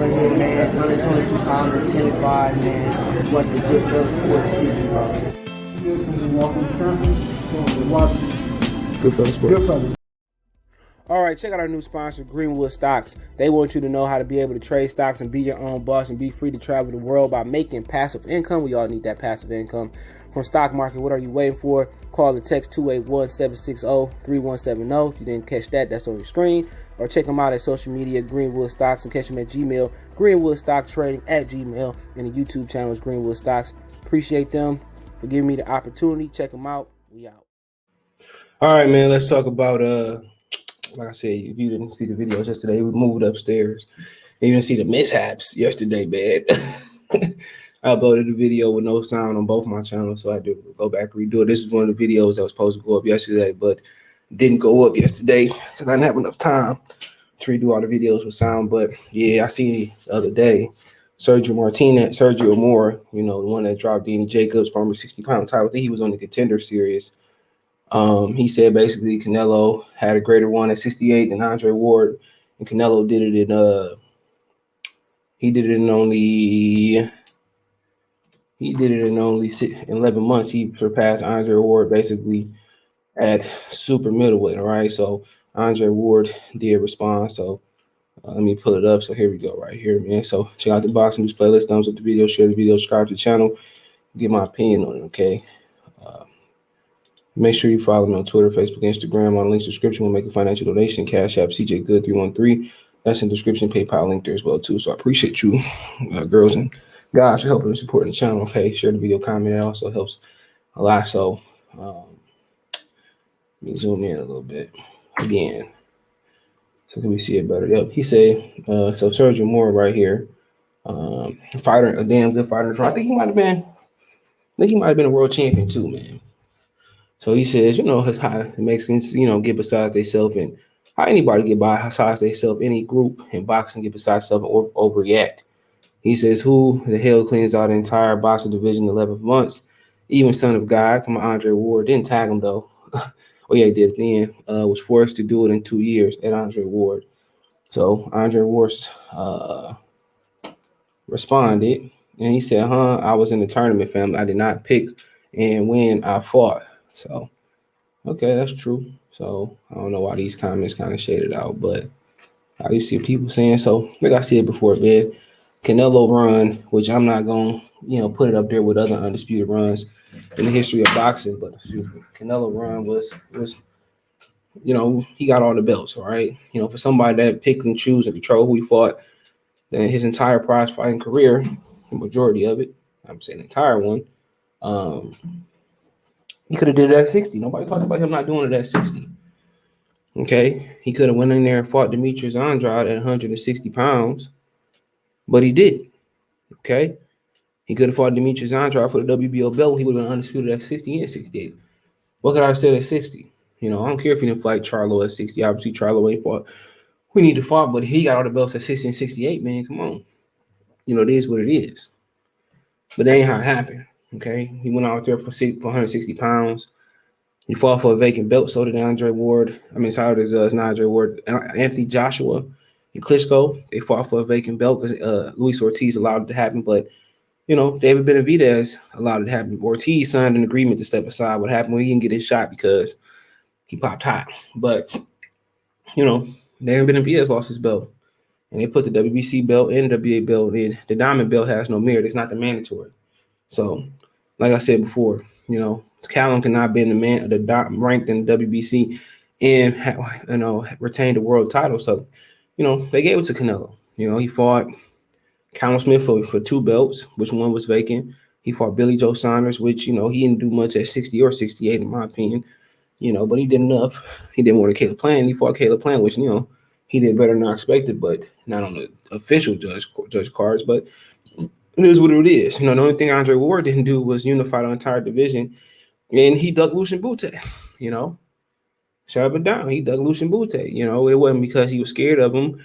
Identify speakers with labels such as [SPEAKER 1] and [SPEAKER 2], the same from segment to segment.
[SPEAKER 1] here, man. 122 pounds and 10-5, man. Watch the Good Fellas Sports TV, bro.
[SPEAKER 2] Here's from Milwaukee, Wisconsin. Watch
[SPEAKER 3] Good Fellas Sports.
[SPEAKER 2] Good Fellas.
[SPEAKER 3] All right, check out our new sponsor, Greenwood Stocks. They want you to know how to be able to trade stocks and be your own boss and be free to travel the world by making passive income. We all need that passive income from stock market. What are you waiting for? Call or text 281-760-3170. If you didn't catch that, that's on your screen. Or check them out at social media, Greenwood Stocks, and catch them at Gmail, Greenwood Stock Trading at Gmail, and the YouTube channel is Greenwood Stocks. Appreciate them for giving me the opportunity. Check them out. We out. All right, man, let's talk about like I said, if you didn't see the videos yesterday, we moved upstairs. And you didn't see the mishaps yesterday, man. I uploaded the video with no sound on both my channels, so I had to go back and redo it. This is one of the videos that was supposed to go up yesterday, but didn't go up yesterday because I didn't have enough time to redo all the videos with sound. But yeah, I see the other day, Sergio Mora, you know, the one that dropped Danny Jacobs, former 60-pound title. I think he was on the Contender Series. He said basically Canelo had a greater one at 68 than Andre Ward, and Canelo did it in only 11 months. He surpassed Andre Ward basically at super middleweight. All right, so Andre Ward did respond. So let me pull it up. So here we go, right here, man. So check out the boxing news playlist. Thumbs up the video, share the video, subscribe to the channel, get my opinion on it. Okay. Make sure you follow me on Twitter, Facebook, Instagram. On the link's description, we'll make a financial donation. Cash App, CJ Good 313. That's in the description. PayPal link there as well, too. So I appreciate you, girls and guys, for helping and supporting the channel. Okay, share the video, comment. It also helps a lot. So let me zoom in a little bit again. So can we see it better? Yep. He said, so Sergio Mora right here, fighter, a damn good fighter. I think he might have been a world champion too, man. So he says, you know, how Mexicans, you know, get besides themselves, and how anybody get by besides themselves, any group in boxing get besides themselves and overreact. He says, who the hell cleans out the entire boxing division in 11 months? Even Son of God, to my Andre Ward, didn't tag him though. Oh yeah, he did then. Was forced to do it in 2 years at Andre Ward. So Andre Ward responded, and he said, I was in the tournament, family. I did not pick and when I fought. So, okay, that's true. So, I don't know why these comments kind of shaded out, but I used to see people saying, so, like I said before, man, Canelo run, which I'm not going to, you know, put it up there with other undisputed runs in the history of boxing, but Canelo run was, you know, he got all the belts, all right? You know, for somebody that picked and choose and control who he fought, then his entire prize fighting career, the majority of it, I'm saying the entire one, he could have did it at 60. Nobody talked about him not doing it at 60. Okay. He could have went in there and fought Demetrius Andrade at 160 pounds, but he didn't. Okay. He could have fought Demetrius Andrade for the WBO belt. He would have been undisputed at 60 and 68. What could I have said at 60? You know, I don't care if he didn't fight Charlo at 60. Obviously, Charlo ain't fought. We need to fight, but he got all the belts at 60 and 68, man. Come on. You know, it is what it is. But that ain't how it happened. Okay. He went out there for 160 pounds. He fought for a vacant belt. So did Andre Ward. I mean, so did not Andre Ward. Anthony Joshua and Klitschko. They fought for a vacant belt because Luis Ortiz allowed it to happen. But, you know, David Benavidez allowed it to happen. Ortiz signed an agreement to step aside. What happened when he didn't get his shot because he popped hot. But, you know, David Benavidez lost his belt. And they put the WBC belt and the WBA belt in. The diamond belt has no merit. It's not the mandatory. So, like I said before, you know, Callum cannot be ranked in the WBC and retain the world title. So, you know, they gave it to Canelo. You know, he fought Callum Smith for 2 belts, which one was vacant. He fought Billy Joe Saunders, which, you know, he didn't do much at 60 or 68, in my opinion. You know, but he did enough. He didn't want to Caleb Plant. He fought Caleb Plant, which, you know, he did better than I expected, but not on the official judge cards. But it is what it is. You know, the only thing Andre Ward didn't do was unify the entire division. And he dug Lucian Bute, you know, shut it down. He dug Lucian Bute, you know, it wasn't because he was scared of him.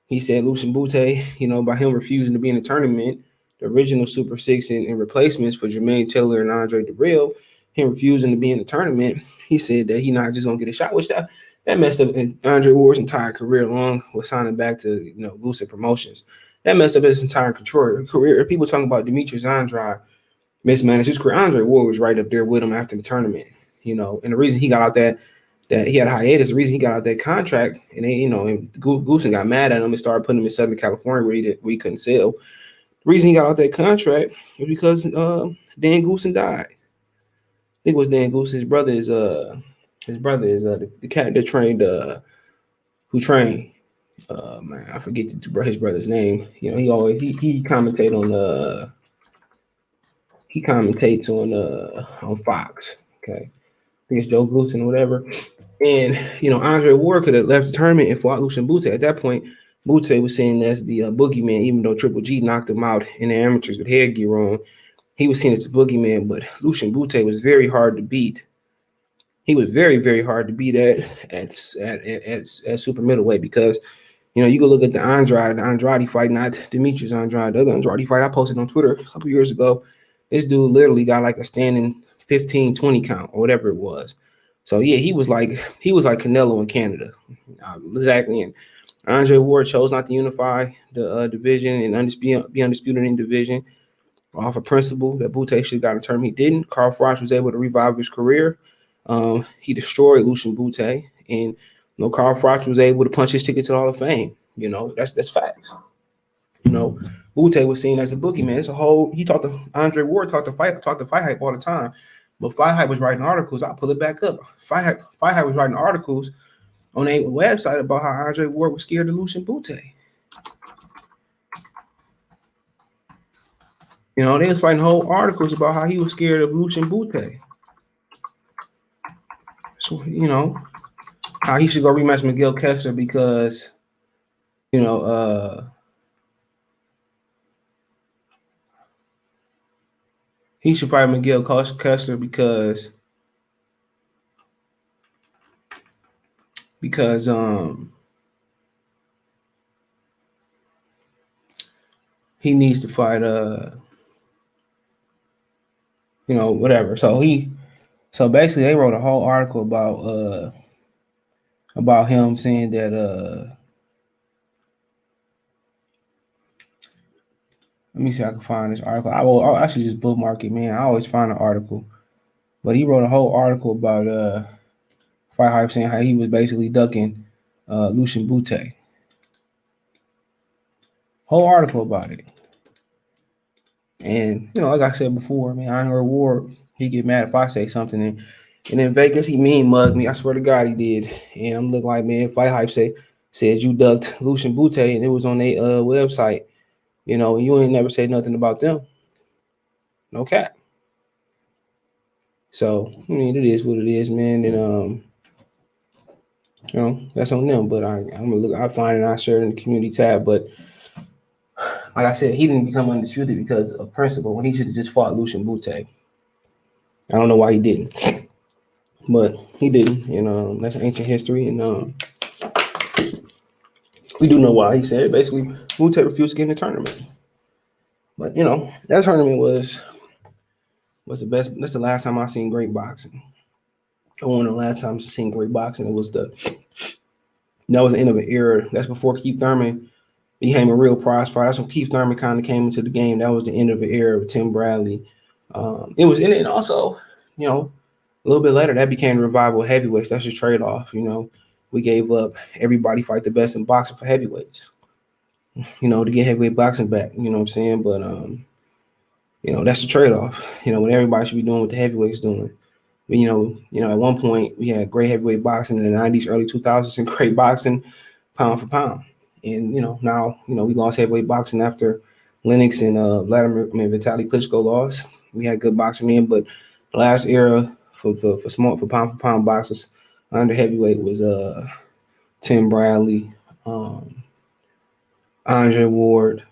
[SPEAKER 3] He said Lucian Bute, you know, by him refusing to be in the tournament, the original Super Six and replacements for Jermaine Taylor and Andre Dirrell, him refusing to be in the tournament, he said that he not just gonna get a shot, which that messed up Andre Ward's entire career along with signing back to, you know, Lucid Promotions. That messed up his entire career. People talking about Demetrius Andrade mismanaged his career. Andre Ward was right up there with him after the tournament, and the reason he got out that he had a hiatus, the reason he got out that contract, and they, and Goosen got mad at him and started putting him in Southern California where he couldn't sell. The reason he got out that contract was because Dan Goosen died. I think it was Dan Goosen. His brother is the cat that trained who trained man, I forget his brother's name. He always he commentate on he commentates on Fox. Okay. I think it's Joe Goosen or whatever. And Andre Ward could have left the tournament and fought Lucian Bute. At that point, Bute was seen as the boogeyman, even though Triple G knocked him out in the amateurs with headgear on. He was seen as a boogeyman, but Lucian Bute was very hard to beat. He was very, very hard to beat at super middleweight because you go look at the Andrade fight, not Demetrius Andrade, the other Andrade fight I posted on Twitter a couple years ago. This dude literally got like a standing 15-20 count or whatever it was. So yeah, he was like Canelo in Canada, exactly. And Andre Ward chose not to unify the division and be undisputed in division off a principle that Bute should have got a term. He didn't. Carl Froch was able to revive his career. He destroyed Lucian Bute, and Carl Froch was able to punch his ticket to the Hall of Fame. That's facts. Bute was seen as a boogeyman. It's a whole. Andre Ward talked to fight hype all the time, but fight hype was writing articles. I'll pull it back up. Fight hype was writing articles on a website about how Andre Ward was scared of Lucian Bute. They was writing whole articles about how he was scared of Lucian Bute. So how he should go rematch Miguel Kessler because he should fight Miguel Kessler because he needs to fight whatever. So basically they wrote a whole article about him saying that let me see if I can find this article. I'll actually just bookmark it, man. I always find an article. But he wrote a whole article about Fight Hype saying how he was basically ducking Lucian Bute. Whole article about it. And like I said before, man, Andre Ward, he get mad if I say something, and in Vegas he mean mug me. I swear to God he did. And I'm looking like, man, Fight Hype said you ducked Lucian Bute, and it was on their website. You ain't never said nothing about them. No cap. So I mean, it is what it is, man. And that's on them. But I'm gonna look. I find it. I share it in the community tab. But like I said, he didn't become undisputed because of principle when he should have just fought Lucian Bute. I don't know why he didn't, but he didn't. And that's ancient history. And we do know why. He said basically Bute refused to get in the tournament. But that tournament was the best. That's the last time I seen great boxing. One of the last times I seen great boxing. That was the end of an era. That's before Keith Thurman became a real prize fighter. That's when Keith Thurman kind of came into the game. That was the end of an era with Tim Bradley. It was in it, and also, a little bit later that became the revival of heavyweights. That's your trade-off. We gave up everybody fight the best in boxing for heavyweights. To get heavyweight boxing back. You know what I'm saying? But that's the trade-off. What everybody should be doing what the heavyweights doing. But, at one point we had great heavyweight boxing in the 90s, early 2000s, and great boxing pound for pound. And now we lost heavyweight boxing after Lennox and Vitaly Klitschko lost. We had good boxing then, but the last era for pound for pound boxers under heavyweight was Tim Bradley, Andre Ward.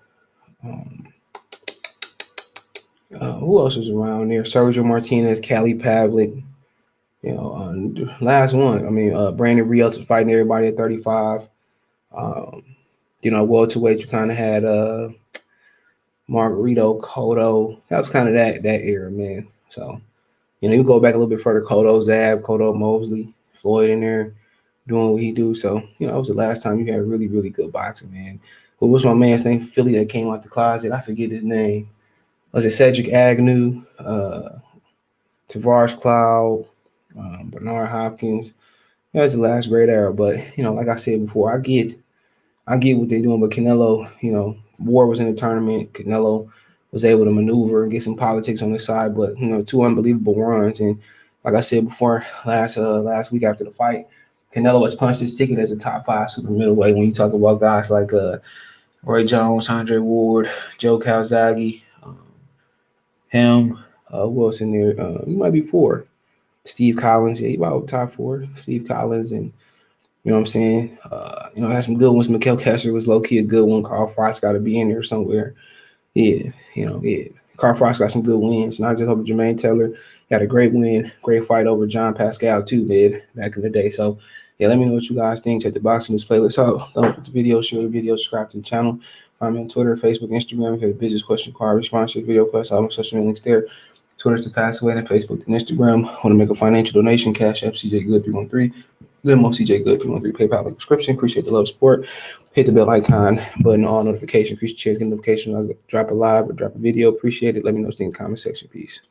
[SPEAKER 3] Who else was around there? Sergio Martinez, Cali Pavlik. Last one. I mean, Brandon Rios was fighting everybody at 35. Welterweight, you kind of had Margarito, Cotto. That was kind of that era, man. So, you go back a little bit further. Cotto Mosley, Floyd in there doing what he do. So, it was the last time you had really, really good boxing, man. What was my man's name from Philly that came out the closet? I forget his name. Was it Cedric Agnew, Tavares Cloud, Bernard Hopkins? That was the last great era. But like I said before, I get what they're doing. But Canelo, War was in the tournament. Canelo was able to maneuver and get some politics on the side. But two unbelievable runs. And like I said before, last week after the fight, Canelo has punched his ticket as a top 5 super middleweight. When you talk about guys like Roy Jones, Andre Ward, Joe Calzaghe, him, who else in there? He might be 4. Steve Collins, yeah, he about top 4. Steve Collins, and you know what I'm saying. Had some good ones. Mikhail Kessler was low key a good one. Carl Frost got to be in there somewhere. Yeah, yeah. Carl Frost got some good wins. Not just over Jermaine Taylor. Got a great win, great fight over John Pascal too, man, back in the day. So yeah, let me know what you guys think. Check the Boxing News playlist out. Don't put the video, share the video, subscribe to the channel. Find me on Twitter, Facebook, Instagram. If you have a business question, card, response to the video request, all my social media links there. Twitter's the fastest way, and Facebook and Instagram. Want to make a financial donation? Cash App CJ Good 313. Venmo CJ Good 313. PayPal subscription. Appreciate the love support. Hit the bell icon button, all notifications. Increase your chance to get notifications. I'll drop a live or drop a video. Appreciate it. Let me know in the comment section. Peace.